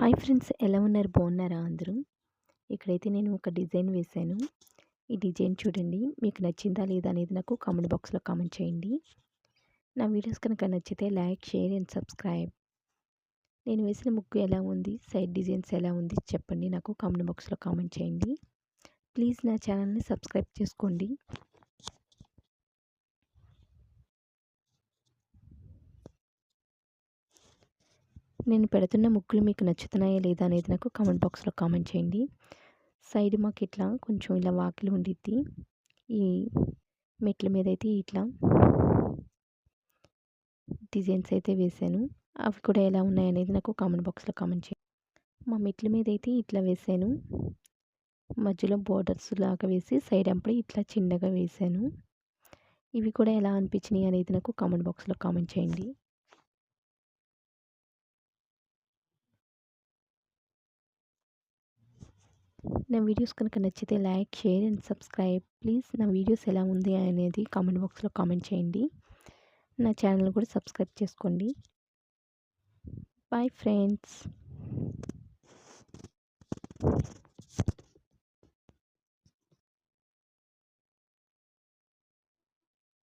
Hi friends, ఎలా ఉన్నారు? బాగున్నారా అందరూ? ఇక్కడైతే నేను ఒక డిజైన్ వేశాను. ఈ డిజైన్ చూడండి. మీకు నచ్చిందా లేదా అనేది నాకు కామెంట్ బాక్స్లో కామెంట్ చేయండి. నా వీడియోస్ కనుక నచ్చితే లైక్, షేర్ అండ్ సబ్స్క్రైబ్. నేను వేసిన ముగ్గు ఎలా ఉంది, సైడ్ డిజైన్స్ ఎలా ఉంది చెప్పండి, నాకు కామెంట్ బాక్స్లో కామెంట్ చేయండి. ప్లీజ్ నా ఛానల్ని సబ్స్క్రైబ్ చేసుకోండి. నేను పెడుతున్న ముగ్గులు మీకు నచ్చుతున్నాయా లేదా అనేది నాకు కామెంట్ బాక్స్లో కామెంట్ చేయండి. సైడ్ మాకు ఇట్లా కొంచెం ఇలా వాకిలి ఉండిద్ది. ఈ మెట్ల మీద అయితే ఇట్లా డిజైన్స్ అయితే వేశాను. అవి కూడా ఎలా ఉన్నాయనేది నాకు కామెంట్ బాక్స్లో కామెంట్ చేయండి. మా మెట్ల మీద అయితే ఇట్లా వేశాను. మధ్యలో బోర్డర్స్ లాగా వేసి సైడ్ అంపడి ఇట్లా చిన్నగా వేశాను. ఇవి కూడా ఎలా అనిపించినాయి అనేది నాకు కామెంట్ బాక్స్లో కామెంట్ చేయండి. నా వీడియోస్ కనుక నచ్చితే like, share and subscribe. Please నా వీడియోస్ ఎలా ఉంది అనేది కామెంట్ బాక్స్లో కామెంట్ చేయండి. నా ఛానల్ కూడా సబ్స్క్రైబ్ చేసుకోండి. Bye friends.